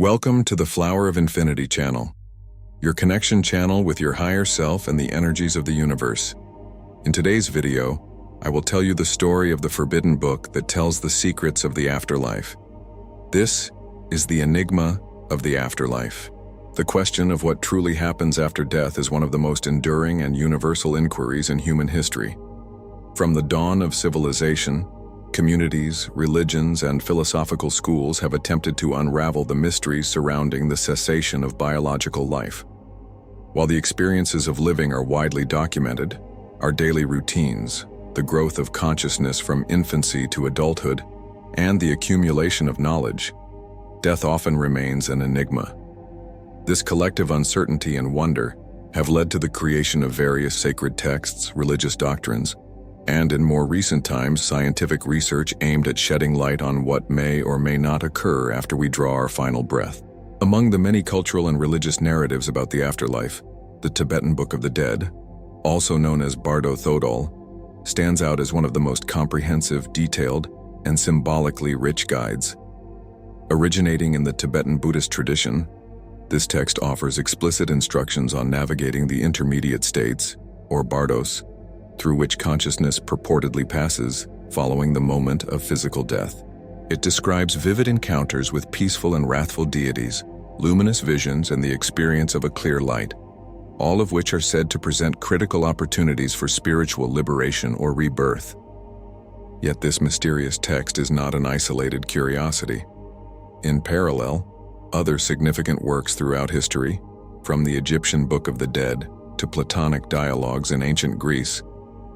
Welcome to the Flower of Infinity channel, your connection channel with your higher self and the energies of the universe. In today's video, I will tell you the story of the forbidden book that tells the secrets of the afterlife. This is the enigma of the afterlife. The question of what truly happens after death is one of the most enduring and universal inquiries in human history. From the dawn of civilization, communities, religions, and philosophical schools have attempted to unravel the mysteries surrounding the cessation of biological life. While the experiences of living are widely documented, our daily routines, the growth of consciousness from infancy to adulthood, and the accumulation of knowledge, death often remains an enigma. This collective uncertainty and wonder have led to the creation of various sacred texts, religious doctrines, and in more recent times, scientific research aimed at shedding light on what may or may not occur after we draw our final breath. Among the many cultural and religious narratives about the afterlife, the Tibetan Book of the Dead, also known as Bardo Thodol, stands out as one of the most comprehensive, detailed, and symbolically rich guides. Originating in the Tibetan Buddhist tradition, this text offers explicit instructions on navigating the intermediate states, or bardos, through which consciousness purportedly passes following the moment of physical death. It describes vivid encounters with peaceful and wrathful deities, luminous visions, and the experience of a clear light, all of which are said to present critical opportunities for spiritual liberation or rebirth. Yet this mysterious text is not an isolated curiosity. In parallel, other significant works throughout history, from the Egyptian Book of the Dead to Platonic dialogues in ancient Greece,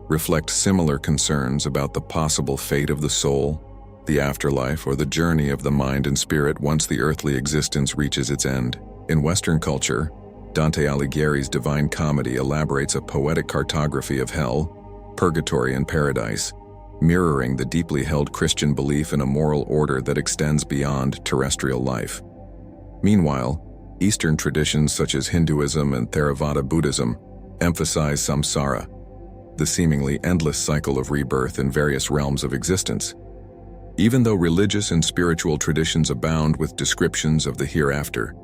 reflect similar concerns about the possible fate of the soul, the afterlife, or the journey of the mind and spirit once the earthly existence reaches its end. In Western culture, Dante Alighieri's Divine Comedy elaborates a poetic cartography of hell, purgatory, and paradise, mirroring the deeply held Christian belief in a moral order that extends beyond terrestrial life. Meanwhile, Eastern traditions such as Hinduism and Theravada Buddhism emphasize samsara, the seemingly endless cycle of rebirth in various realms of existence. Even though religious and spiritual traditions abound with descriptions of the hereafter,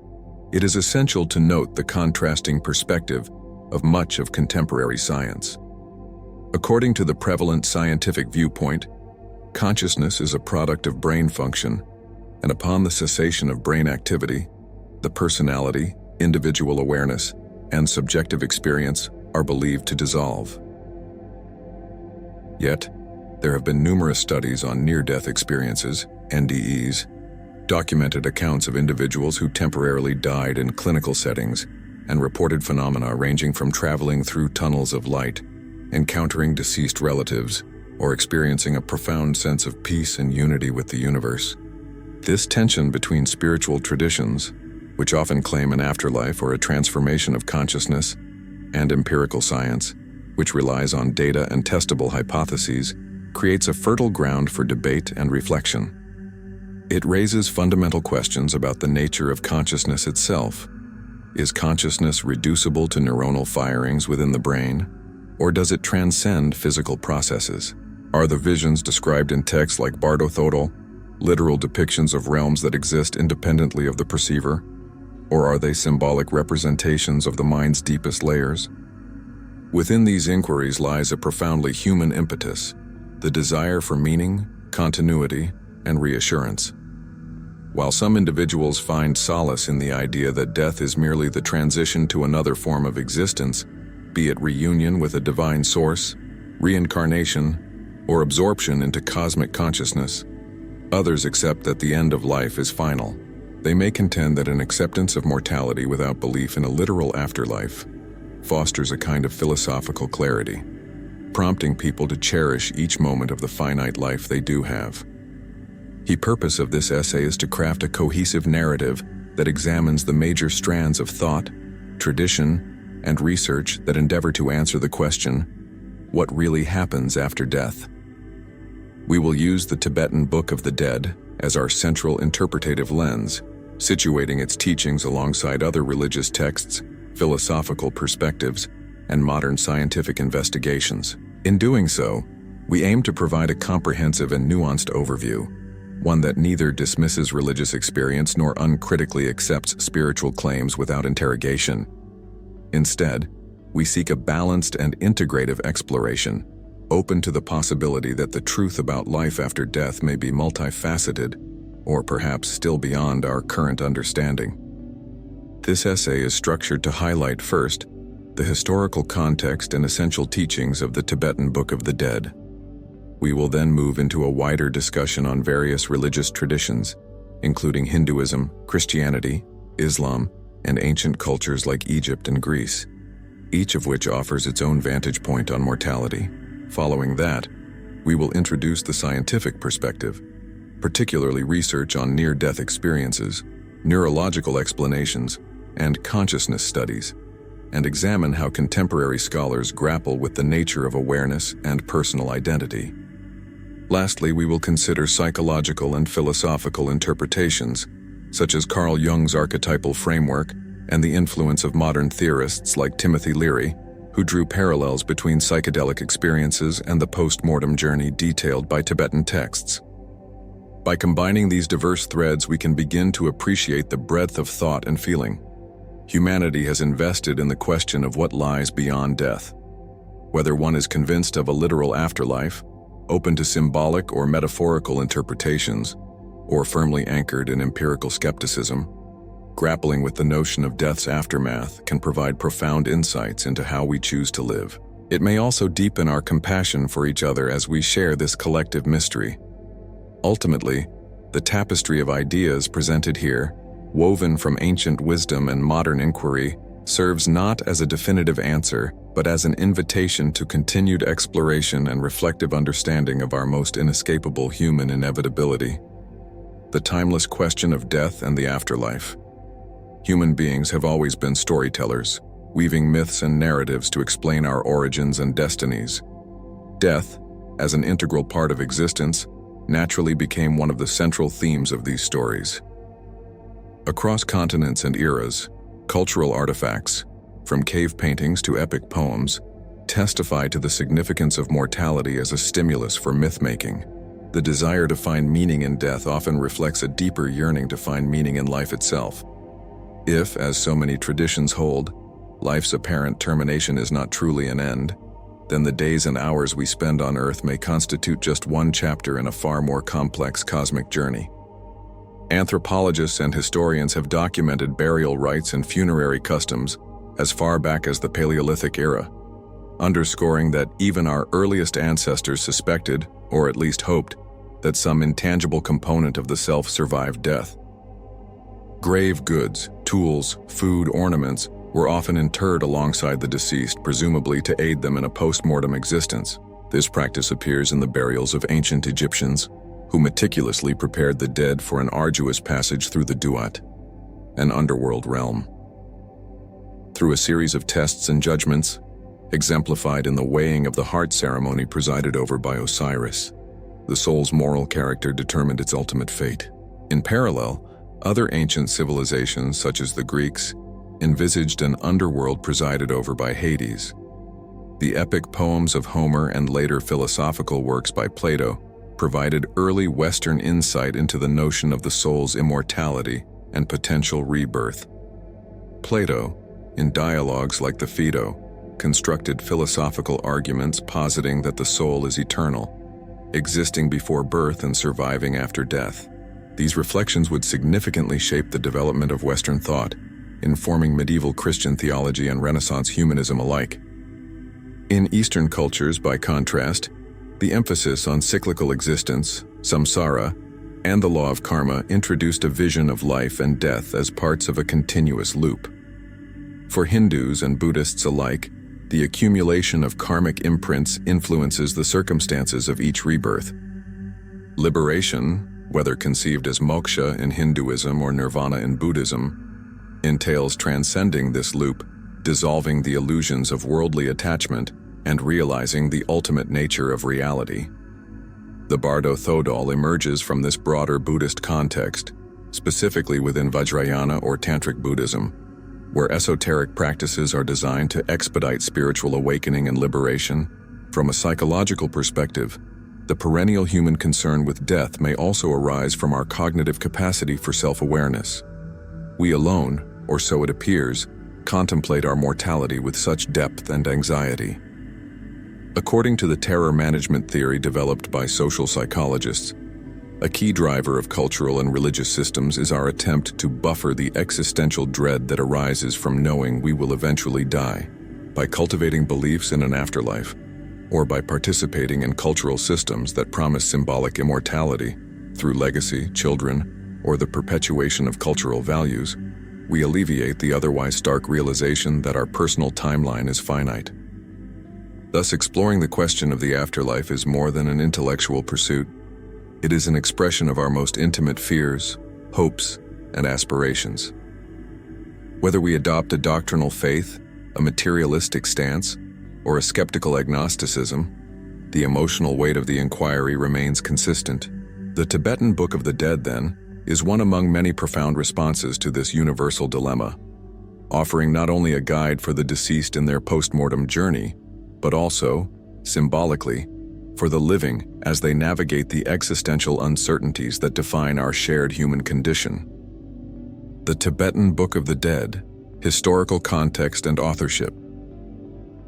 it is essential to note the contrasting perspective of much of contemporary science. According to the prevalent scientific viewpoint, consciousness is a product of brain function, and upon the cessation of brain activity, the personality, individual awareness, and subjective experience are believed to dissolve. Yet, there have been numerous studies on near-death experiences, NDEs, documented accounts of individuals who temporarily died in clinical settings, and reported phenomena ranging from traveling through tunnels of light, encountering deceased relatives, or experiencing a profound sense of peace and unity with the universe. This tension between spiritual traditions, which often claim an afterlife or a transformation of consciousness, and empirical science, which relies on data and testable hypotheses, creates a fertile ground for debate and reflection. It raises fundamental questions about the nature of consciousness itself. Is consciousness reducible to neuronal firings within the brain, or does it transcend physical processes? Are the visions described in texts like Bardo Thodol literal depictions of realms that exist independently of the perceiver, or are they symbolic representations of the mind's deepest layers? Within these inquiries lies a profoundly human impetus, the desire for meaning, continuity, and reassurance. While some individuals find solace in the idea that death is merely the transition to another form of existence, be it reunion with a divine source, reincarnation, or absorption into cosmic consciousness, others accept that the end of life is final. They may contend that an acceptance of mortality without belief in a literal afterlife fosters a kind of philosophical clarity, prompting people to cherish each moment of the finite life they do have. The purpose of this essay is to craft a cohesive narrative that examines the major strands of thought, tradition, and research that endeavor to answer the question, what really happens after death? We will use the Tibetan Book of the Dead as our central interpretative lens, situating its teachings alongside other religious texts, philosophical perspectives, and modern scientific investigations. In doing so, we aim to provide a comprehensive and nuanced overview, one that neither dismisses religious experience nor uncritically accepts spiritual claims without interrogation. Instead, we seek a balanced and integrative exploration, open to the possibility that the truth about life after death may be multifaceted, or perhaps still beyond our current understanding. This essay is structured to highlight first, the historical context and essential teachings of the Tibetan Book of the Dead. We will then move into a wider discussion on various religious traditions, including Hinduism, Christianity, Islam, and ancient cultures like Egypt and Greece, each of which offers its own vantage point on mortality. Following that, we will introduce the scientific perspective, particularly research on near-death experiences, neurological explanations, and consciousness studies, and examine how contemporary scholars grapple with the nature of awareness and personal identity. Lastly, we will consider psychological and philosophical interpretations, such as Carl Jung's archetypal framework and the influence of modern theorists like Timothy Leary, who drew parallels between psychedelic experiences and the post-mortem journey detailed by Tibetan texts. By combining these diverse threads, we can begin to appreciate the breadth of thought and feeling humanity has invested in the question of what lies beyond death. Whether one is convinced of a literal afterlife, open to symbolic or metaphorical interpretations, or firmly anchored in empirical skepticism, grappling with the notion of death's aftermath can provide profound insights into how we choose to live. It may also deepen our compassion for each other as we share this collective mystery. Ultimately, the tapestry of ideas presented here, woven from ancient wisdom and modern inquiry, serves not as a definitive answer, but as an invitation to continued exploration and reflective understanding of our most inescapable human inevitability: the timeless question of death and the afterlife. Human beings have always been storytellers, weaving myths and narratives to explain our origins and destinies. Death, as an integral part of existence, naturally became one of the central themes of these stories. Across continents and eras, cultural artifacts, from cave paintings to epic poems, testify to the significance of mortality as a stimulus for myth-making. The desire to find meaning in death often reflects a deeper yearning to find meaning in life itself. If, as so many traditions hold, life's apparent termination is not truly an end, then the days and hours we spend on Earth may constitute just one chapter in a far more complex cosmic journey. Anthropologists and historians have documented burial rites and funerary customs as far back as the Paleolithic era, underscoring that even our earliest ancestors suspected, or at least hoped, that some intangible component of the self survived death. Grave goods, tools, food, ornaments were often interred alongside the deceased, presumably to aid them in a post-mortem existence. This practice appears in the burials of ancient Egyptians, who meticulously prepared the dead for an arduous passage through the Duat, an underworld realm. Through a series of tests and judgments, exemplified in the weighing of the heart ceremony presided over by Osiris, the soul's moral character determined its ultimate fate. In parallel, other ancient civilizations, such as the Greeks, envisaged an underworld presided over by Hades. The epic poems of Homer and later philosophical works by Plato provided early Western insight into the notion of the soul's immortality and potential rebirth. Plato, in dialogues like the Phaedo, constructed philosophical arguments positing that the soul is eternal, existing before birth and surviving after death. These reflections would significantly shape the development of Western thought, informing medieval Christian theology and Renaissance humanism alike. In Eastern cultures, by contrast, the emphasis on cyclical existence, samsara, and the law of karma introduced a vision of life and death as parts of a continuous loop. For Hindus and Buddhists alike, the accumulation of karmic imprints influences the circumstances of each rebirth. Liberation, whether conceived as moksha in Hinduism or nirvana in Buddhism, entails transcending this loop, dissolving the illusions of worldly attachment, and realizing the ultimate nature of reality. The Bardo Thodol emerges from this broader Buddhist context, specifically within Vajrayana or Tantric Buddhism, where esoteric practices are designed to expedite spiritual awakening and liberation. From a psychological perspective, The perennial human concern with death may also arise from our cognitive capacity for self-awareness. We alone, or so it appears, contemplate our mortality with such depth and anxiety. According to the terror management theory developed by social psychologists, a key driver of cultural and religious systems is our attempt to buffer the existential dread that arises from knowing we will eventually die, by cultivating beliefs in an afterlife, or by participating in cultural systems that promise symbolic immortality through legacy, children, or the perpetuation of cultural values. We alleviate the otherwise stark realization that our personal timeline is finite. Thus, exploring the question of the afterlife is more than an intellectual pursuit. It is an expression of our most intimate fears, hopes, and aspirations. Whether we adopt a doctrinal faith, a materialistic stance, or a skeptical agnosticism, the emotional weight of the inquiry remains consistent. The Tibetan Book of the Dead, then, is one among many profound responses to this universal dilemma, offering not only a guide for the deceased in their post-mortem journey, but also, symbolically, for the living as they navigate the existential uncertainties that define our shared human condition. The Tibetan Book of the Dead, Historical Context and Authorship.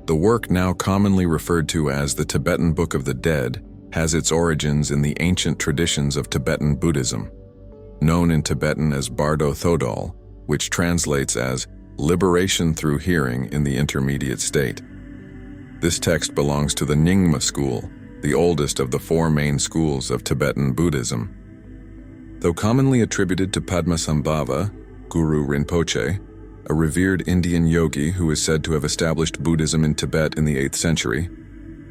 The work, now commonly referred to as the Tibetan Book of the Dead, has its origins in the ancient traditions of Tibetan Buddhism, known in Tibetan as Bardo Thodol, which translates as liberation through hearing in the intermediate state. This text belongs to the Nyingma school, the oldest of the four main schools of Tibetan Buddhism. Though commonly attributed to Padmasambhava, Guru Rinpoche, a revered Indian yogi who is said to have established Buddhism in Tibet in the 8th century,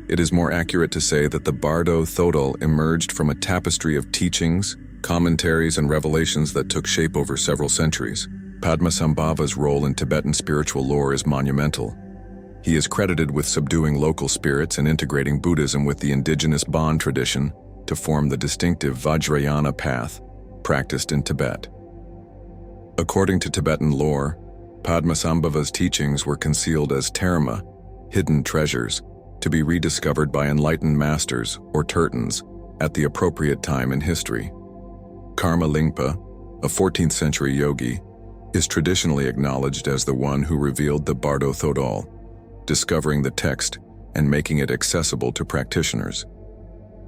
it is more accurate to say that the Bardo Thodol emerged from a tapestry of teachings, commentaries, and revelations that took shape over several centuries. Padmasambhava's role in Tibetan spiritual lore is monumental. He is credited with subduing local spirits and integrating Buddhism with the indigenous Bon tradition to form the distinctive Vajrayana path practiced in Tibet. According to Tibetan lore, Padmasambhava's teachings were concealed as dharma, hidden treasures, to be rediscovered by enlightened masters, or tertons, at the appropriate time in history. Karma Lingpa, a 14th century yogi, is traditionally acknowledged as the one who revealed the Bardo Thodol, discovering the text and making it accessible to practitioners.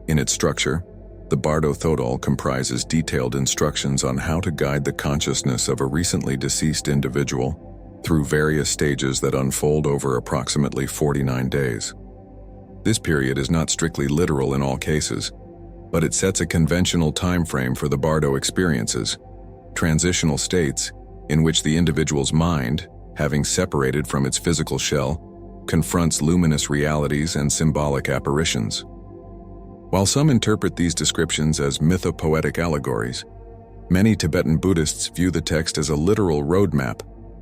In its structure, the Bardo Thodol comprises detailed instructions on how to guide the consciousness of a recently deceased individual through various stages that unfold over approximately 49 days. This period is not strictly literal in all cases, but it sets a conventional time frame for the Bardo experiences, transitional states in which the individual's mind, having separated from its physical shell, confronts luminous realities and symbolic apparitions. While some interpret these descriptions as mythopoetic allegories, many Tibetan Buddhists view the text as a literal roadmap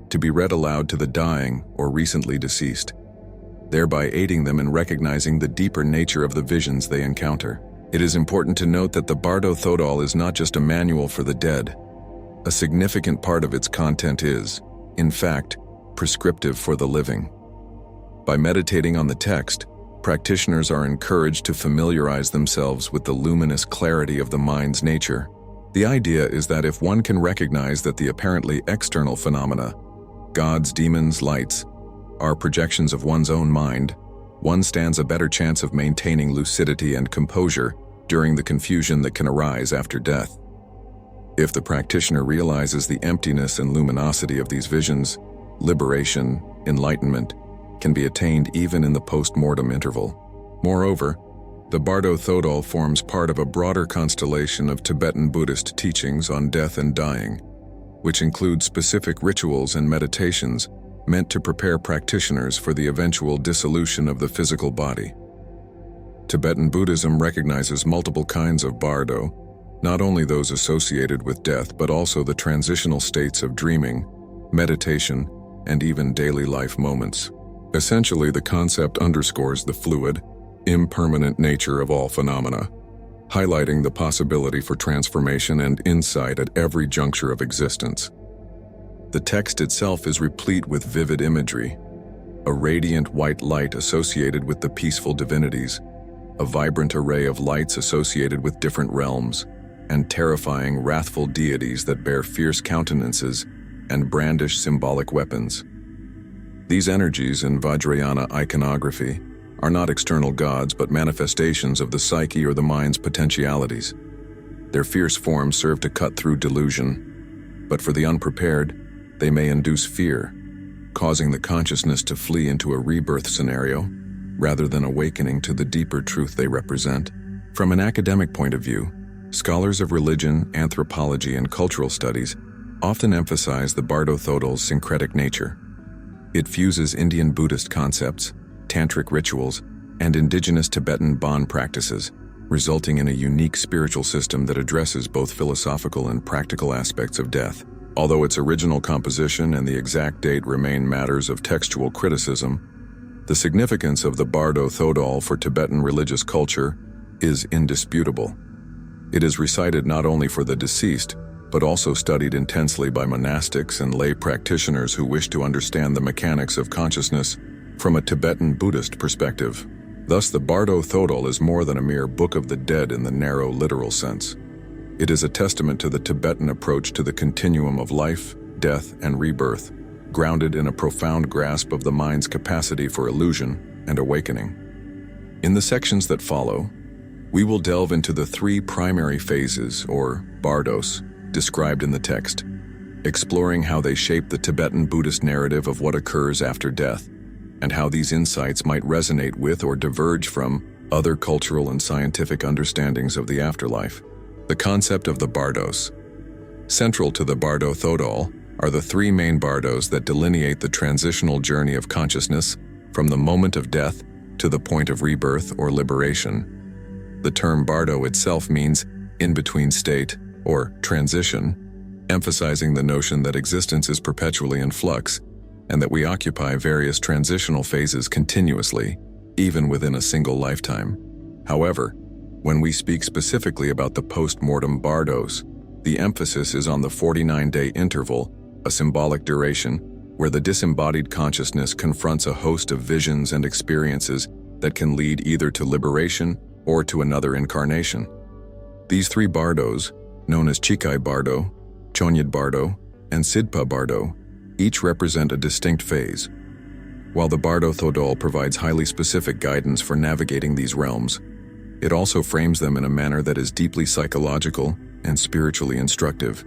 to be read aloud to the dying or recently deceased, thereby aiding them in recognizing the deeper nature of the visions they encounter. It is important to note that the Bardo Thodol is not just a manual for the dead. A significant part of its content is, in fact, prescriptive for the living. By meditating on the text, practitioners are encouraged to familiarize themselves with the luminous clarity of the mind's nature. The idea is that if one can recognize that the apparently external phenomena, gods, demons, lights, are projections of one's own mind, one stands a better chance of maintaining lucidity and composure during the confusion that can arise after death. If the practitioner realizes the emptiness and luminosity of these visions, liberation, enlightenment, can be attained even in the post-mortem interval. Moreover, the Bardo Thodol forms part of a broader constellation of Tibetan Buddhist teachings on death and dying, which include specific rituals and meditations meant to prepare practitioners for the eventual dissolution of the physical body. Tibetan Buddhism recognizes multiple kinds of Bardo, not only those associated with death but also the transitional states of dreaming, meditation, and even daily life moments. Essentially, the concept underscores the fluid, impermanent nature of all phenomena, highlighting the possibility for transformation and insight at every juncture of existence. The text itself is replete with vivid imagery, a radiant white light associated with the peaceful divinities, a vibrant array of lights associated with different realms, and terrifying, wrathful deities that bear fierce countenances and brandish symbolic weapons. These energies in Vajrayana iconography are not external gods but manifestations of the psyche or the mind's potentialities. Their fierce forms serve to cut through delusion, but for the unprepared, they may induce fear, causing the consciousness to flee into a rebirth scenario rather than awakening to the deeper truth they represent. From an academic point of view, scholars of religion, anthropology, and cultural studies often emphasize the Bardo Thodol's syncretic nature. It fuses Indian Buddhist concepts, tantric rituals, and indigenous Tibetan Bon practices, resulting in a unique spiritual system that addresses both philosophical and practical aspects of death. Although its original composition and the exact date remain matters of textual criticism, the significance of the Bardo Thodol for Tibetan religious culture is indisputable. It is recited not only for the deceased, but also studied intensely by monastics and lay practitioners who wish to understand the mechanics of consciousness from a Tibetan Buddhist perspective. Thus, the Bardo Thodol is more than a mere book of the dead in the narrow literal sense. It is a testament to the Tibetan approach to the continuum of life, death, and rebirth, grounded in a profound grasp of the mind's capacity for illusion and awakening. In the sections that follow, we will delve into the three primary phases, or bardos, described in the text, exploring how they shape the Tibetan Buddhist narrative of what occurs after death, and how these insights might resonate with or diverge from other cultural and scientific understandings of the afterlife. The concept of the bardos. Central to the Bardo Thodol are the three main bardos that delineate the transitional journey of consciousness from the moment of death to the point of rebirth or liberation. The term bardo itself means in-between state, or transition, emphasizing the notion that existence is perpetually in flux and that we occupy various transitional phases continuously, even within a single lifetime. However, when we speak specifically about the post-mortem bardos, the emphasis is on the 49-day interval, a symbolic duration, where the disembodied consciousness confronts a host of visions and experiences that can lead either to liberation or to another incarnation. These three bardos, known as Chikai Bardo, Chonyid Bardo, and Sidpa Bardo, each represent a distinct phase. While the Bardo Thodol provides highly specific guidance for navigating these realms, it also frames them in a manner that is deeply psychological and spiritually instructive,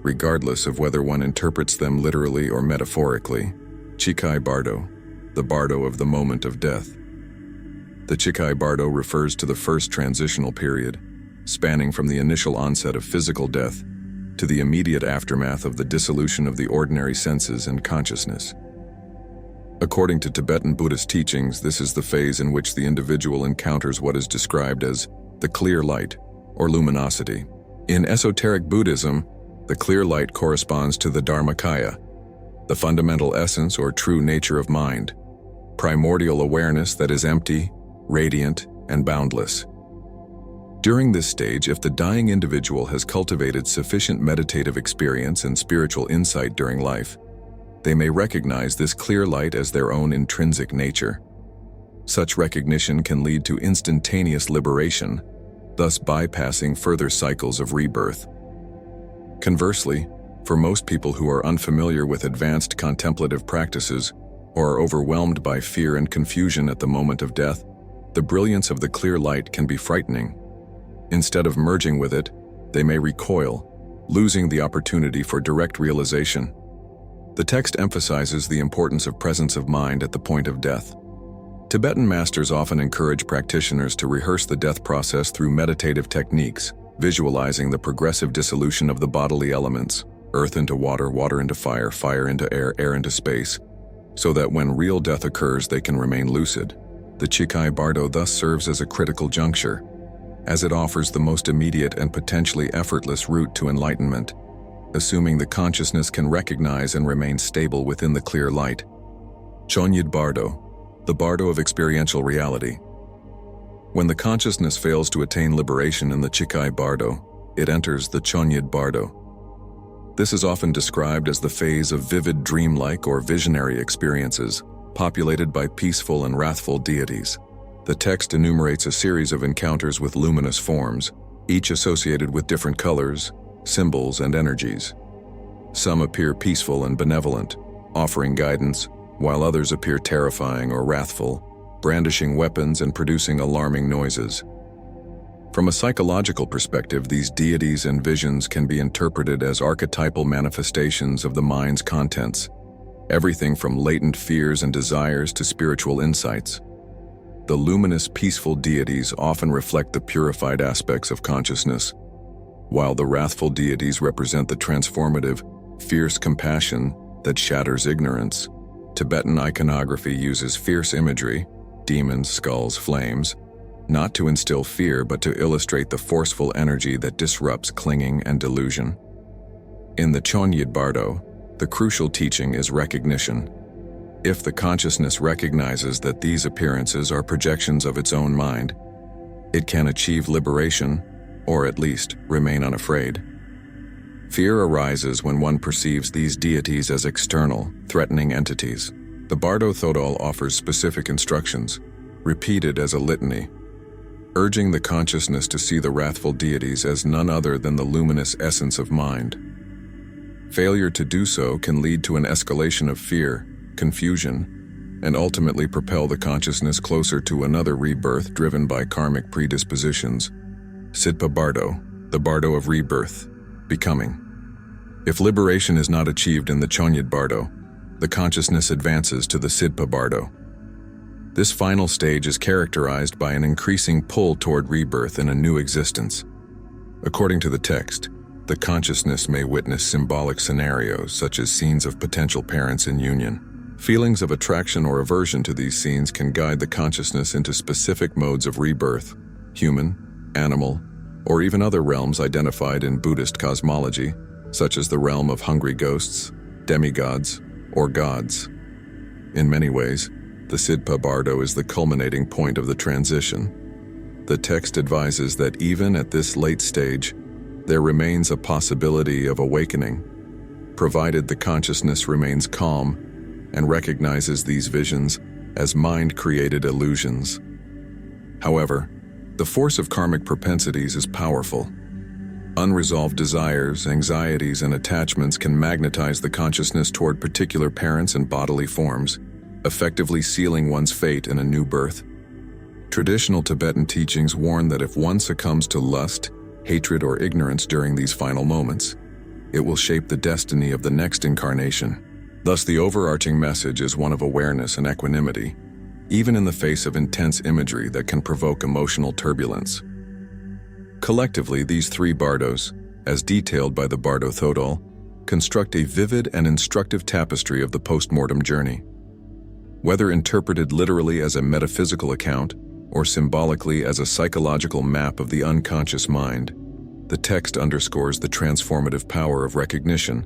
regardless of whether one interprets them literally or metaphorically. Chikai Bardo, the Bardo of the moment of death. The Chikai Bardo refers to the first transitional period, spanning from the initial onset of physical death to the immediate aftermath of the dissolution of the ordinary senses and consciousness. According to Tibetan Buddhist teachings, this is the phase in which the individual encounters what is described as the clear light, or luminosity. In esoteric Buddhism, the clear light corresponds to the Dharmakaya, the fundamental essence or true nature of mind, primordial awareness that is empty, radiant, and boundless. During this stage, if the dying individual has cultivated sufficient meditative experience and spiritual insight during life, they may recognize this clear light as their own intrinsic nature. Such recognition can lead to instantaneous liberation, thus bypassing further cycles of rebirth. Conversely, for most people who are unfamiliar with advanced contemplative practices or are overwhelmed by fear and confusion at the moment of death, the brilliance of the clear light can be frightening. Instead of merging with it, they may recoil, losing the opportunity for direct realization. The text emphasizes the importance of presence of mind at the point of death. Tibetan masters often encourage practitioners to rehearse the death process through meditative techniques, visualizing the progressive dissolution of the bodily elements, earth into water, water into fire, fire into air, air into space, so that when real death occurs they can remain lucid. The Chikai Bardo thus serves as a critical juncture, as it offers the most immediate and potentially effortless route to enlightenment, assuming the consciousness can recognize and remain stable within the clear light. Chonyid Bardo, the Bardo of experiential reality. When the consciousness fails to attain liberation in the Chikai Bardo, it enters the Chonyid Bardo. This is often described as the phase of vivid dreamlike or visionary experiences, populated by peaceful and wrathful deities. The text enumerates a series of encounters with luminous forms, each associated with different colors, symbols, and energies. Some appear peaceful and benevolent, offering guidance, while others appear terrifying or wrathful, brandishing weapons and producing alarming noises. From a psychological perspective, these deities and visions can be interpreted as archetypal manifestations of the mind's contents, everything from latent fears and desires to spiritual insights. The luminous, peaceful deities often reflect the purified aspects of consciousness, while the wrathful deities represent the transformative, fierce compassion that shatters ignorance. Tibetan iconography uses fierce imagery, demons, skulls, flames, not to instill fear but to illustrate the forceful energy that disrupts clinging and delusion. In the Chonyid Bardo, the crucial teaching is recognition. If the consciousness recognizes that these appearances are projections of its own mind, it can achieve liberation, or at least remain unafraid. Fear arises when one perceives these deities as external, threatening entities. The Bardo Thodol offers specific instructions, repeated as a litany, urging the consciousness to see the wrathful deities as none other than the luminous essence of mind. Failure to do so can lead to an escalation of fear, confusion, and ultimately propel the consciousness closer to another rebirth driven by karmic predispositions. Sidpa Bardo, the Bardo of rebirth, becoming. If liberation is not achieved in the Chonyid Bardo, the consciousness advances to the Sidpa Bardo. This final stage is characterized by an increasing pull toward rebirth in a new existence. According to the text, the consciousness may witness symbolic scenarios such as scenes of potential parents in union. Feelings of attraction or aversion to these scenes can guide the consciousness into specific modes of rebirth, human, animal, or even other realms identified in Buddhist cosmology, such as the realm of hungry ghosts, demigods, or gods. In many ways, the Sidpa Bardo is the culminating point of the transition. The text advises that even at this late stage, there remains a possibility of awakening, provided the consciousness remains calm and recognizes these visions as mind-created illusions. However, the force of karmic propensities is powerful. Unresolved desires, anxieties, and attachments can magnetize the consciousness toward particular parents and bodily forms, effectively sealing one's fate in a new birth. Traditional Tibetan teachings warn that if one succumbs to lust, hatred, or ignorance during these final moments, it will shape the destiny of the next incarnation. Thus, the overarching message is one of awareness and equanimity, even in the face of intense imagery that can provoke emotional turbulence. Collectively, these three bardos, as detailed by the Bardo Thodol, construct a vivid and instructive tapestry of the post-mortem journey. Whether interpreted literally as a metaphysical account or symbolically as a psychological map of the unconscious mind, the text underscores the transformative power of recognition,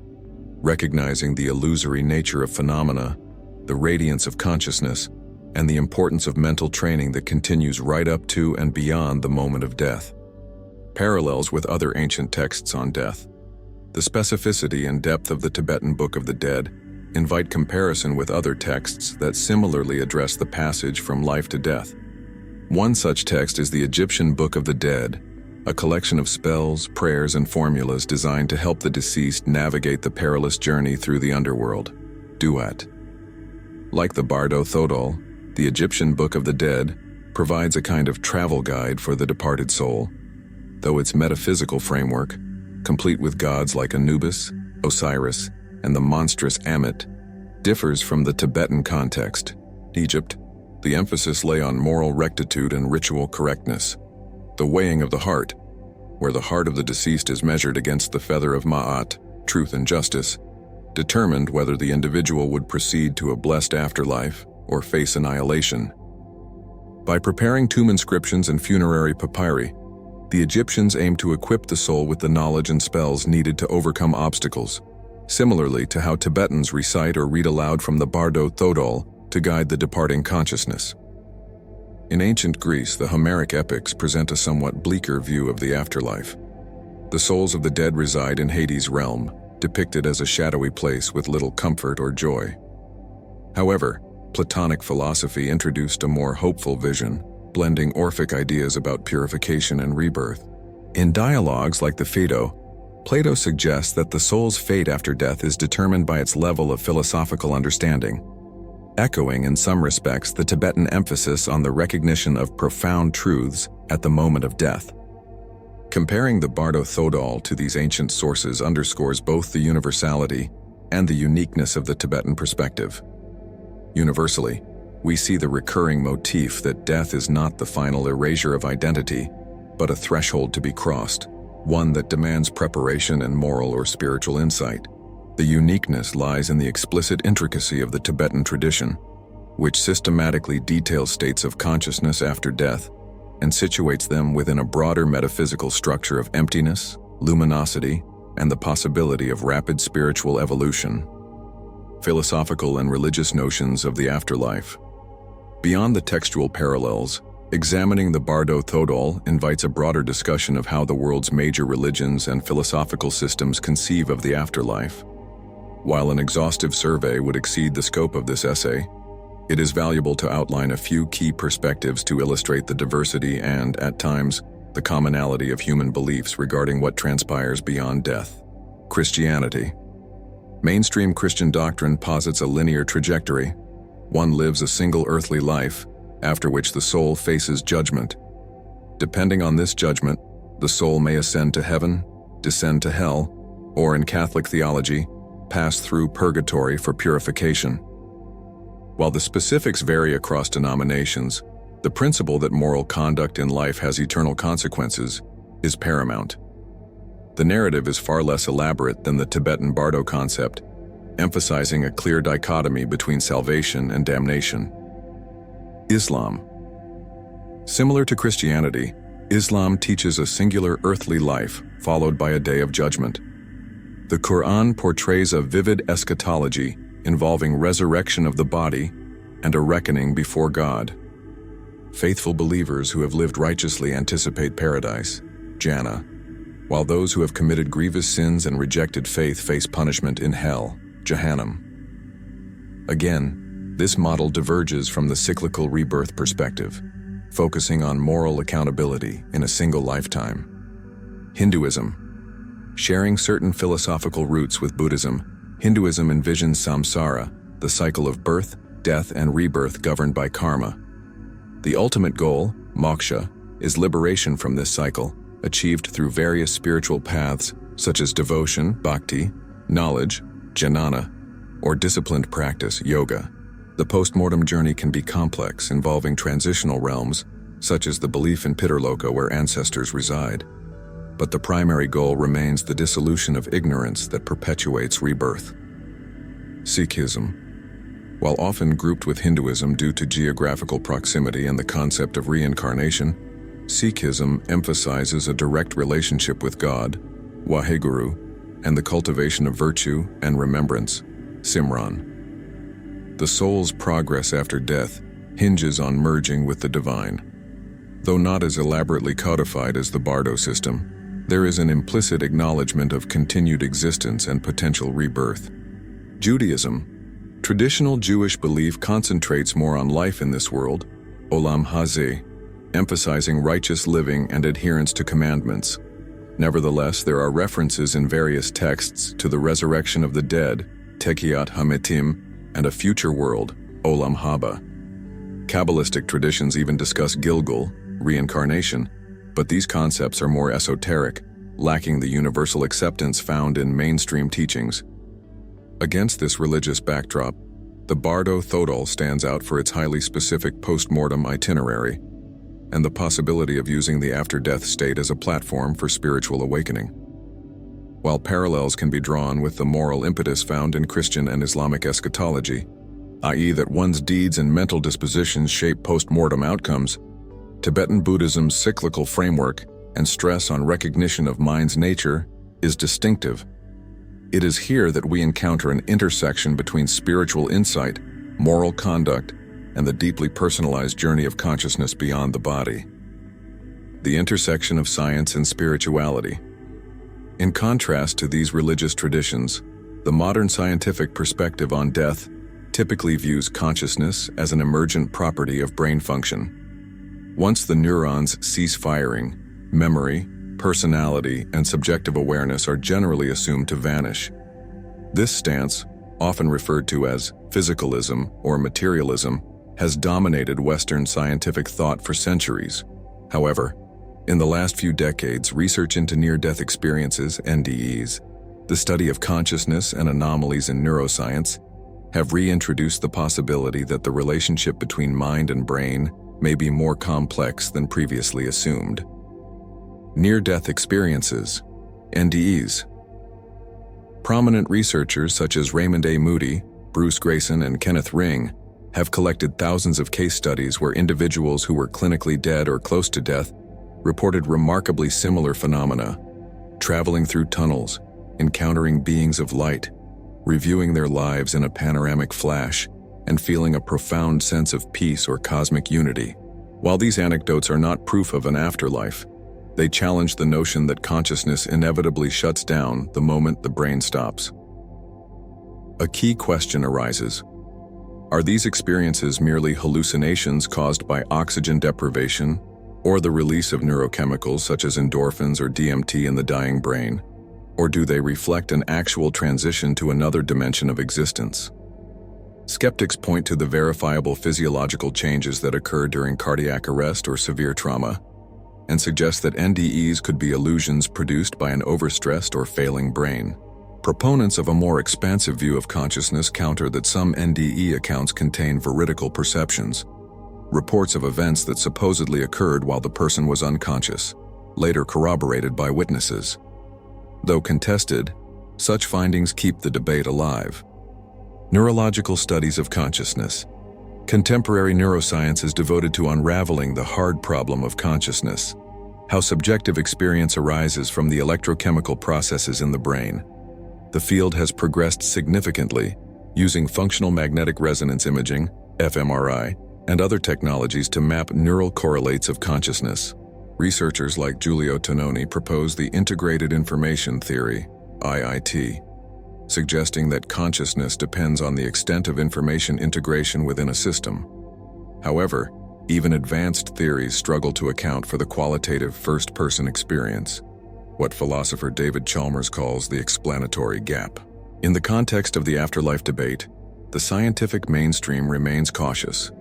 recognizing the illusory nature of phenomena, the radiance of consciousness, and the importance of mental training that continues right up to and beyond the moment of death. Parallels with other ancient texts on death. The specificity and depth of the Tibetan Book of the Dead invite comparison with other texts that similarly address the passage from life to death. One such text is the Egyptian Book of the Dead, a collection of spells, prayers, and formulas designed to help the deceased navigate the perilous journey through the underworld. Duat. Like the Bardo Thodol, the Egyptian Book of the Dead provides a kind of travel guide for the departed soul, though its metaphysical framework, complete with gods like Anubis, Osiris, and the monstrous Ammit, differs from the Tibetan context. Egypt, the emphasis lay on moral rectitude and ritual correctness. The weighing of the heart, where the heart of the deceased is measured against the feather of Ma'at, truth and justice, determined whether the individual would proceed to a blessed afterlife or face annihilation. By preparing tomb inscriptions and funerary papyri, the Egyptians aimed to equip the soul with the knowledge and spells needed to overcome obstacles, similarly to how Tibetans recite or read aloud from the Bardo Thodol to guide the departing consciousness. In ancient Greece, the Homeric epics present a somewhat bleaker view of the afterlife. The souls of the dead reside in Hades' realm, depicted as a shadowy place with little comfort or joy. However, Platonic philosophy introduced a more hopeful vision, blending Orphic ideas about purification and rebirth. In dialogues like the Phaedo, Plato suggests that the soul's fate after death is determined by its level of philosophical understanding, echoing in some respects the Tibetan emphasis on the recognition of profound truths at the moment of death. Comparing the Bardo Thodol to these ancient sources underscores both the universality and the uniqueness of the Tibetan perspective. Universally, we see the recurring motif that death is not the final erasure of identity, but a threshold to be crossed, one that demands preparation and moral or spiritual insight. The uniqueness lies in the explicit intricacy of the Tibetan tradition, which systematically details states of consciousness after death and situates them within a broader metaphysical structure of emptiness, luminosity, and the possibility of rapid spiritual evolution. Philosophical and religious notions of the afterlife. Beyond the textual parallels, examining the Bardo Thodol invites a broader discussion of how the world's major religions and philosophical systems conceive of the afterlife. While an exhaustive survey would exceed the scope of this essay, it is valuable to outline a few key perspectives to illustrate the diversity and, at times, the commonality of human beliefs regarding what transpires beyond death. Christianity. Mainstream Christian doctrine posits a linear trajectory. One lives a single earthly life, after which the soul faces judgment. Depending on this judgment, the soul may ascend to heaven, descend to hell, or in Catholic theology, pass through purgatory for purification. While the specifics vary across denominations, the principle that moral conduct in life has eternal consequences is paramount. The narrative is far less elaborate than the Tibetan Bardo concept, emphasizing a clear dichotomy between salvation and damnation. Islam. Similar to Christianity, Islam teaches a singular earthly life followed by a day of judgment. The Quran portrays a vivid eschatology involving resurrection of the body and a reckoning before God. Faithful believers who have lived righteously anticipate paradise, Jannah, while those who have committed grievous sins and rejected faith face punishment in hell, Jahannam. Again, this model diverges from the cyclical rebirth perspective, focusing on moral accountability in a single lifetime. Hinduism. Sharing certain philosophical roots with Buddhism, Hinduism envisions samsara, the cycle of birth, death, and rebirth governed by karma. The ultimate goal, moksha, is liberation from this cycle, achieved through various spiritual paths such as devotion, bhakti, knowledge, jnana, or disciplined practice, yoga. The post-mortem journey can be complex, involving transitional realms, such as the belief in Pitterloka where ancestors reside. But the primary goal remains the dissolution of ignorance that perpetuates rebirth. Sikhism. While often grouped with Hinduism due to geographical proximity and the concept of reincarnation, Sikhism emphasizes a direct relationship with God, Waheguru, and the cultivation of virtue and remembrance, Simran. The soul's progress after death hinges on merging with the divine. Though not as elaborately codified as the Bardo system, there is an implicit acknowledgement of continued existence and potential rebirth. Judaism. Traditional Jewish belief concentrates more on life in this world, Olam Hazeh, emphasizing righteous living and adherence to commandments. Nevertheless, there are references in various texts to the resurrection of the dead, Tekiyat HaMetim, and a future world, Olam Haba. Kabbalistic traditions even discuss Gilgul, reincarnation, but these concepts are more esoteric, lacking the universal acceptance found in mainstream teachings. Against this religious backdrop, the Bardo Thodol stands out for its highly specific post-mortem itinerary and the possibility of using the after-death state as a platform for spiritual awakening. While parallels can be drawn with the moral impetus found in Christian and Islamic eschatology, i.e. that one's deeds and mental dispositions shape post-mortem outcomes, Tibetan Buddhism's cyclical framework and stress on recognition of mind's nature is distinctive. It is here that we encounter an intersection between spiritual insight, moral conduct, and the deeply personalized journey of consciousness beyond the body. The intersection of science and spirituality. In contrast to these religious traditions, the modern scientific perspective on death typically views consciousness as an emergent property of brain function. Once the neurons cease firing, memory, personality, and subjective awareness are generally assumed to vanish. This stance, often referred to as physicalism or materialism, has dominated Western scientific thought for centuries. However, in the last few decades, research into near-death experiences, NDEs, the study of consciousness and anomalies in neuroscience, have reintroduced the possibility that the relationship between mind and brain may be more complex than previously assumed. Near-death experiences, NDEs. Prominent researchers such as Raymond A. Moody, Bruce Grayson, and Kenneth Ring have collected thousands of case studies where individuals who were clinically dead or close to death reported remarkably similar phenomena, traveling through tunnels, encountering beings of light, reviewing their lives in a panoramic flash, and feeling a profound sense of peace or cosmic unity. While these anecdotes are not proof of an afterlife, they challenge the notion that consciousness inevitably shuts down the moment the brain stops. A key question arises: are these experiences merely hallucinations caused by oxygen deprivation or the release of neurochemicals such as endorphins or DMT in the dying brain? Or do they reflect an actual transition to another dimension of existence? Skeptics point to the verifiable physiological changes that occur during cardiac arrest or severe trauma, and suggest that NDEs could be illusions produced by an overstressed or failing brain. Proponents of a more expansive view of consciousness counter that some NDE accounts contain veridical perceptions, reports of events that supposedly occurred while the person was unconscious, later corroborated by witnesses. Though contested, such findings keep the debate alive. Neurological studies of consciousness. Contemporary neuroscience is devoted to unraveling the hard problem of consciousness, how subjective experience arises from the electrochemical processes in the brain. The field has progressed significantly, using functional magnetic resonance imaging, fMRI, and other technologies to map neural correlates of consciousness. Researchers like Giulio Tononi propose the Integrated Information Theory, IIT, suggesting that consciousness depends on the extent of information integration within a system. However, even advanced theories struggle to account for the qualitative first-person experience, what philosopher David Chalmers calls the explanatory gap. In the context of the afterlife debate, the scientific mainstream remains cautious.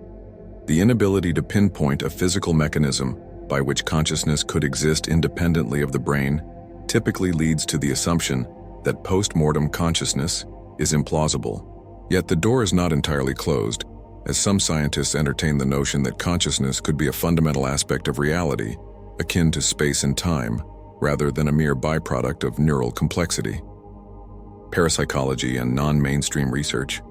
The inability to pinpoint a physical mechanism by which consciousness could exist independently of the brain typically leads to the assumption that post-mortem consciousness is implausible. Yet the door is not entirely closed, as some scientists entertain the notion that consciousness could be a fundamental aspect of reality, akin to space and time, rather than a mere byproduct of neural complexity. Parapsychology and non-mainstream research.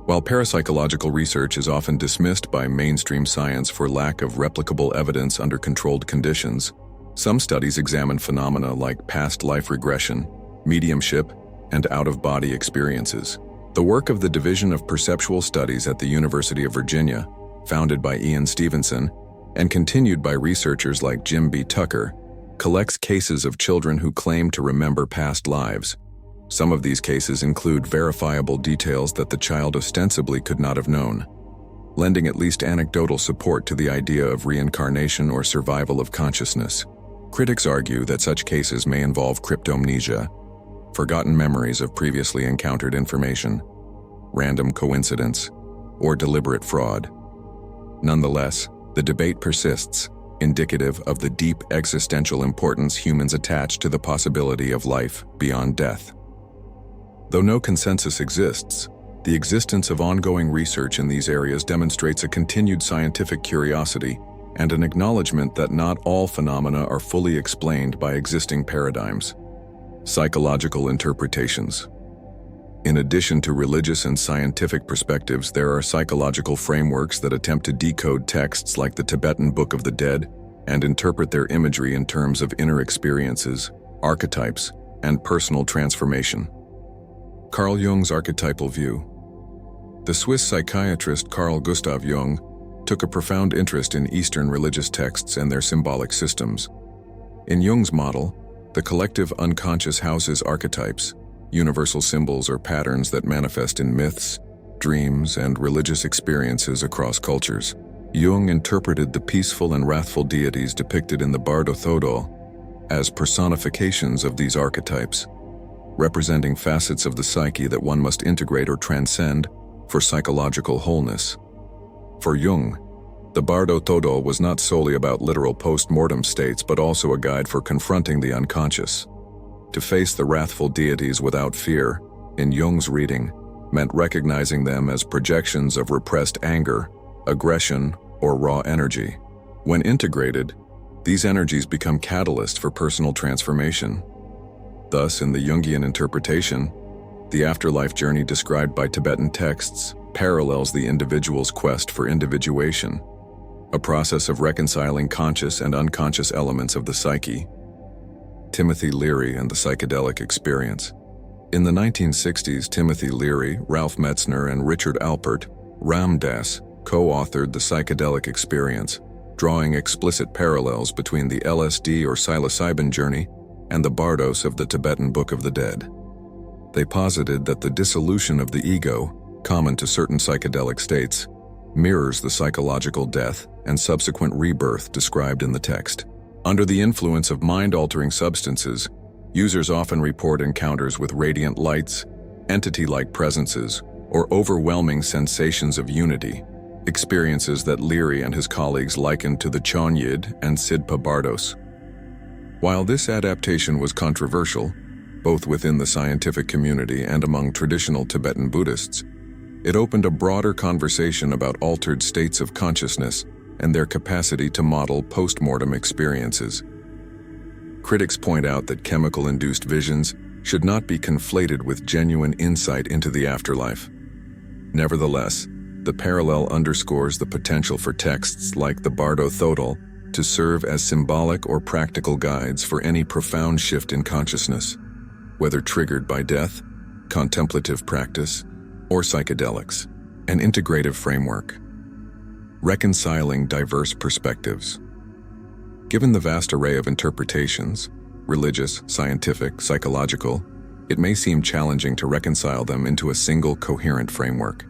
While parapsychological research is often dismissed by mainstream science for lack of replicable evidence under controlled conditions, some studies examine phenomena like past life regression, mediumship, and out-of-body experiences. The work of the Division of Perceptual Studies at the University of Virginia, founded by Ian Stevenson and continued by researchers like Jim B. Tucker, collects cases of children who claim to remember past lives. Some of these cases include verifiable details that the child ostensibly could not have known, lending at least anecdotal support to the idea of reincarnation or survival of consciousness. Critics argue that such cases may involve cryptomnesia, forgotten memories of previously encountered information, random coincidence, or deliberate fraud. Nonetheless, the debate persists, indicative of the deep existential importance humans attach to the possibility of life beyond death. Though no consensus exists, the existence of ongoing research in these areas demonstrates a continued scientific curiosity and an acknowledgement that not all phenomena are fully explained by existing paradigms. Psychological interpretations. In addition to religious and scientific perspectives, there are psychological frameworks that attempt to decode texts like the Tibetan Book of the Dead and interpret their imagery in terms of inner experiences, archetypes, and personal transformation. Carl Jung's archetypal view. The Swiss psychiatrist Carl Gustav Jung took a profound interest in Eastern religious texts and their symbolic systems. In Jung's model, the collective unconscious houses archetypes, universal symbols or patterns that manifest in myths, dreams, and religious experiences across cultures. Jung interpreted the peaceful and wrathful deities depicted in the Bardo Thodol as personifications of these archetypes, representing facets of the psyche that one must integrate or transcend for psychological wholeness. For Jung, the Bardo Thodol was not solely about literal post-mortem states but also a guide for confronting the unconscious. To face the wrathful deities without fear, in Jung's reading, meant recognizing them as projections of repressed anger, aggression, or raw energy. When integrated, these energies become catalysts for personal transformation. Thus, in the Jungian interpretation, the afterlife journey described by Tibetan texts parallels the individual's quest for individuation, a process of reconciling conscious and unconscious elements of the psyche. Timothy Leary and the psychedelic experience. In the 1960s, Timothy Leary, Ralph Metzner, and Richard Alpert, Ram Dass, co-authored the psychedelic experience, drawing explicit parallels between the LSD or psilocybin journey and the bardos of the Tibetan Book of the Dead. They posited that the dissolution of the ego, common to certain psychedelic states, mirrors the psychological death and subsequent rebirth described in the text. Under the influence of mind-altering substances, users often report encounters with radiant lights, entity-like presences, or overwhelming sensations of unity, experiences that Leary and his colleagues likened to the Chonyid and Sidpa Bardos. While this adaptation was controversial, both within the scientific community and among traditional Tibetan Buddhists, it opened a broader conversation about altered states of consciousness and their capacity to model post-mortem experiences. Critics point out that chemical-induced visions should not be conflated with genuine insight into the afterlife. Nevertheless, the parallel underscores the potential for texts like the Bardo Thodol to serve as symbolic or practical guides for any profound shift in consciousness, whether triggered by death, contemplative practice, or psychedelics. An integrative framework. Reconciling diverse perspectives. Given the vast array of interpretations, religious, scientific, psychological, it may seem challenging to reconcile them into a single coherent framework.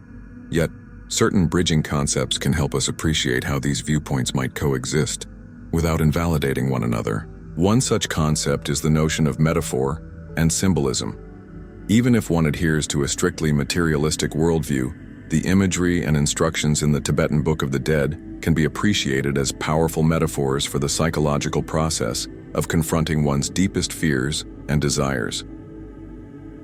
Yet, certain bridging concepts can help us appreciate how these viewpoints might coexist without invalidating one another. One such concept is the notion of metaphor and symbolism. Even if one adheres to a strictly materialistic worldview, the imagery and instructions in the Tibetan Book of the Dead can be appreciated as powerful metaphors for the psychological process of confronting one's deepest fears and desires.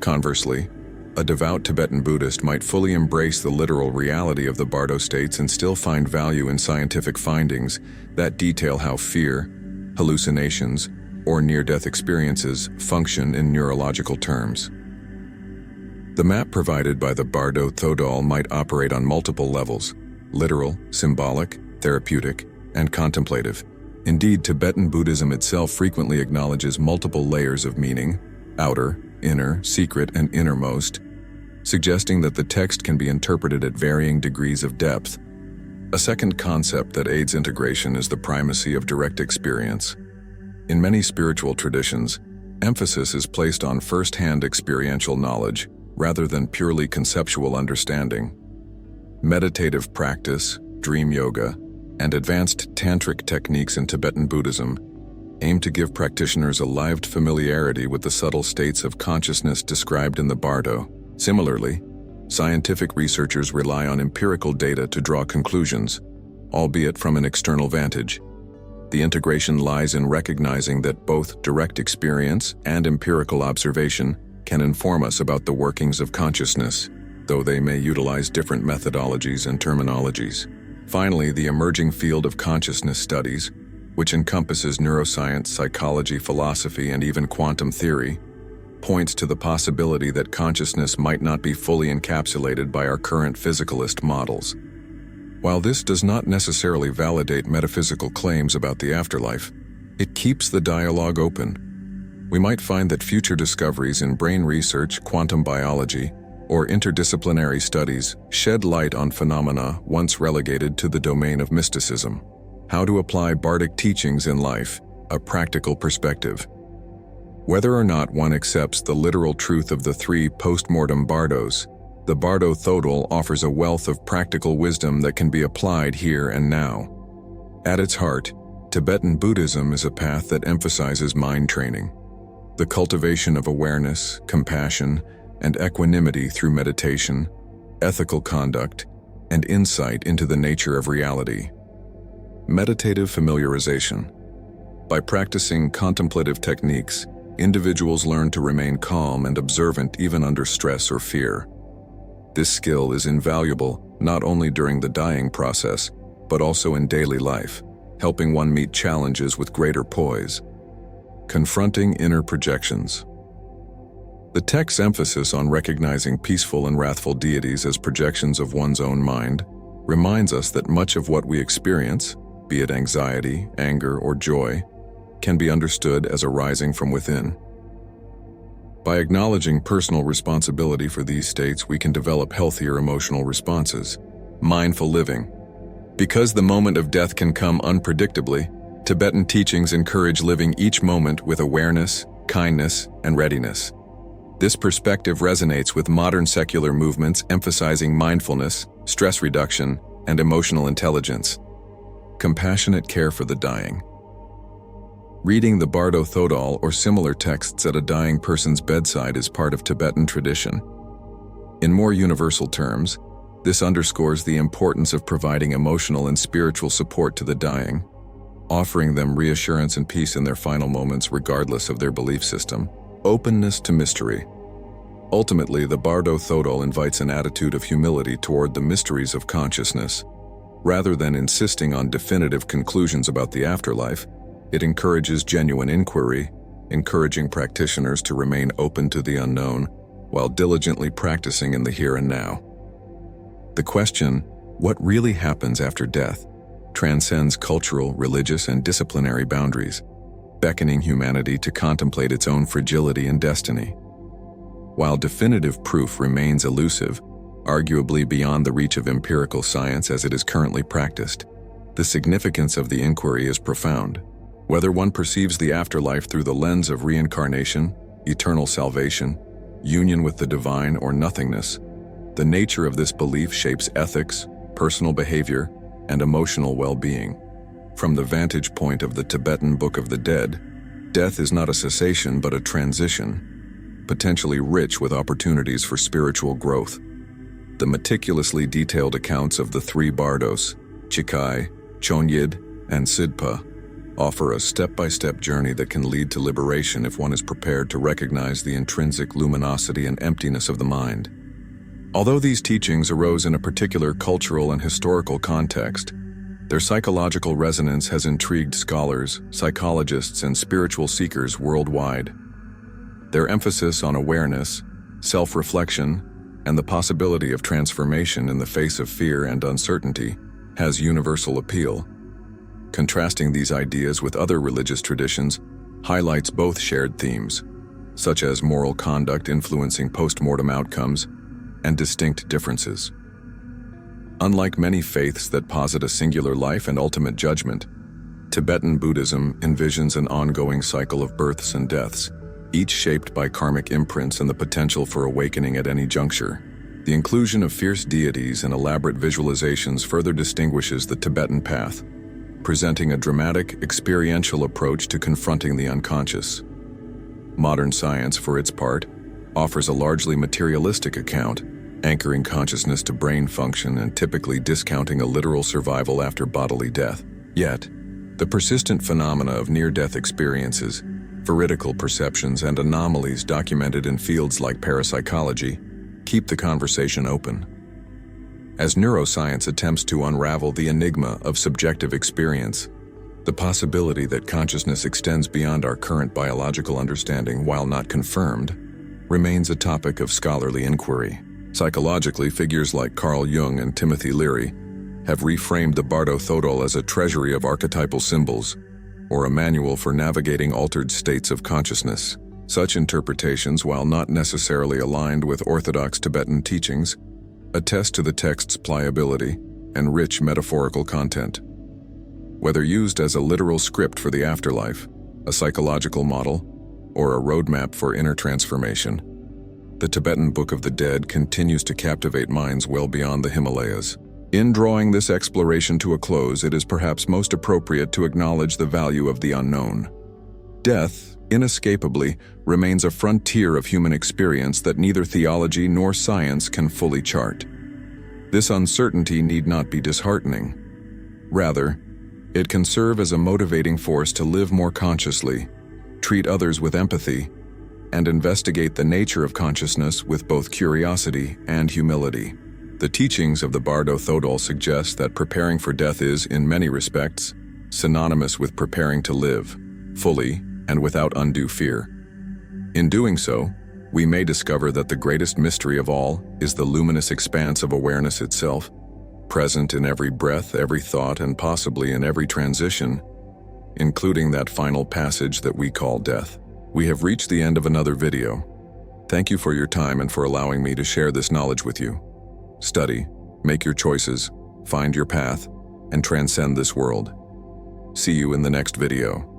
Conversely, a devout Tibetan Buddhist might fully embrace the literal reality of the Bardo states and still find value in scientific findings that detail how fear, hallucinations, or near-death experiences function in neurological terms. The map provided by the Bardo Thodol might operate on multiple levels: literal, symbolic, therapeutic, and contemplative. Indeed, Tibetan Buddhism itself frequently acknowledges multiple layers of meaning: outer, inner, secret, and innermost, suggesting that the text can be interpreted at varying degrees of depth. A second concept that aids integration is the primacy of direct experience. In many spiritual traditions, emphasis is placed on first-hand experiential knowledge rather than purely conceptual understanding. Meditative practice, dream yoga, and advanced tantric techniques in Tibetan Buddhism aim to give practitioners a lived familiarity with the subtle states of consciousness described in the Bardo. Similarly, scientific researchers rely on empirical data to draw conclusions, albeit from an external vantage. The integration lies in recognizing that both direct experience and empirical observation can inform us about the workings of consciousness, though they may utilize different methodologies and terminologies. Finally, the emerging field of consciousness studies, which encompasses neuroscience, psychology, philosophy, and even quantum theory, points to the possibility that consciousness might not be fully encapsulated by our current physicalist models. While this does not necessarily validate metaphysical claims about the afterlife, it keeps the dialogue open. We might find that future discoveries in brain research, quantum biology, or interdisciplinary studies shed light on phenomena once relegated to the domain of mysticism. How to apply Bardic teachings in life, a practical perspective. Whether or not one accepts the literal truth of the three post-mortem bardos, The Bardo Thodol offers a wealth of practical wisdom that can be applied here and now. At its heart, Tibetan Buddhism is a path that emphasizes mind training, the cultivation of awareness, compassion, and equanimity through meditation, ethical conduct, and insight into the nature of reality. Meditative familiarization. By practicing contemplative techniques, individuals learn to remain calm and observant even under stress or fear. This skill is invaluable not only during the dying process, but also in daily life, helping one meet challenges with greater poise. Confronting inner projections. The text's emphasis on recognizing peaceful and wrathful deities as projections of one's own mind reminds us that much of what we experience, be it anxiety, anger, or joy, can be understood as arising from within. By acknowledging personal responsibility for these states, we can develop healthier emotional responses. Mindful living. Because the moment of death can come unpredictably, Tibetan teachings encourage living each moment with awareness, kindness, and readiness. This perspective resonates with modern secular movements emphasizing mindfulness, stress reduction, and emotional intelligence. Compassionate care for the dying. Reading the Bardo Thodol or similar texts at a dying person's bedside is part of Tibetan tradition. In more universal terms, this underscores the importance of providing emotional and spiritual support to the dying, offering them reassurance and peace in their final moments regardless of their belief system. Openness to mystery. Ultimately, the Bardo Thodol invites an attitude of humility toward the mysteries of consciousness. Rather than insisting on definitive conclusions about the afterlife, it encourages genuine inquiry, encouraging practitioners to remain open to the unknown while diligently practicing in the here and now. The question, what really happens after death, transcends cultural, religious, and disciplinary boundaries, beckoning humanity to contemplate its own fragility and destiny. While definitive proof remains elusive, arguably beyond the reach of empirical science as it is currently practiced, the significance of the inquiry is profound. Whether one perceives the afterlife through the lens of reincarnation, eternal salvation, union with the divine, or nothingness, the nature of this belief shapes ethics, personal behavior, and emotional well-being. From the vantage point of the Tibetan Book of the Dead, death is not a cessation but a transition, potentially rich with opportunities for spiritual growth. The meticulously detailed accounts of the three bardos, Chikai, Chonyid, and Sidpa, offer a step-by-step journey that can lead to liberation if one is prepared to recognize the intrinsic luminosity and emptiness of the mind. Although these teachings arose in a particular cultural and historical context, their psychological resonance has intrigued scholars, psychologists, and spiritual seekers worldwide. Their emphasis on awareness, self-reflection, and the possibility of transformation in the face of fear and uncertainty has universal appeal. Contrasting these ideas with other religious traditions highlights both shared themes, such as moral conduct influencing post-mortem outcomes, and distinct differences. Unlike many faiths that posit a singular life and ultimate judgment, Tibetan Buddhism envisions an ongoing cycle of births and deaths, each shaped by karmic imprints and the potential for awakening at any juncture. The inclusion of fierce deities and elaborate visualizations further distinguishes the Tibetan path, presenting a dramatic, experiential approach to confronting the unconscious. Modern science, for its part, offers a largely materialistic account, anchoring consciousness to brain function and typically discounting a literal survival after bodily death. Yet, the persistent phenomena of near-death experiences, veridical perceptions, and anomalies documented in fields like parapsychology keep the conversation open. As neuroscience attempts to unravel the enigma of subjective experience, the possibility that consciousness extends beyond our current biological understanding, while not confirmed, remains a topic of scholarly inquiry. Psychologically, figures like Carl Jung and Timothy Leary have reframed the Bardo Thodol as a treasury of archetypal symbols, or a manual for navigating altered states of consciousness. Such interpretations, while not necessarily aligned with orthodox Tibetan teachings, attest to the text's pliability and rich metaphorical content. Whether used as a literal script for the afterlife, a psychological model, or a roadmap for inner transformation, the Tibetan Book of the Dead continues to captivate minds well beyond the Himalayas. In drawing this exploration to a close, it is perhaps most appropriate to acknowledge the value of the unknown. Death, inescapably, remains a frontier of human experience that neither theology nor science can fully chart. This uncertainty need not be disheartening. Rather, it can serve as a motivating force to live more consciously, treat others with empathy, and investigate the nature of consciousness with both curiosity and humility. The teachings of the Bardo Thodol suggest that preparing for death is, in many respects, synonymous with preparing to live, fully and without undue fear. In doing so, we may discover that the greatest mystery of all is the luminous expanse of awareness itself, present in every breath, every thought, and possibly in every transition, including that final passage that we call death. We have reached the end of another video. Thank you for your time and for allowing me to share this knowledge with you. Study, make your choices, find your path, and transcend this world. See you in the next video.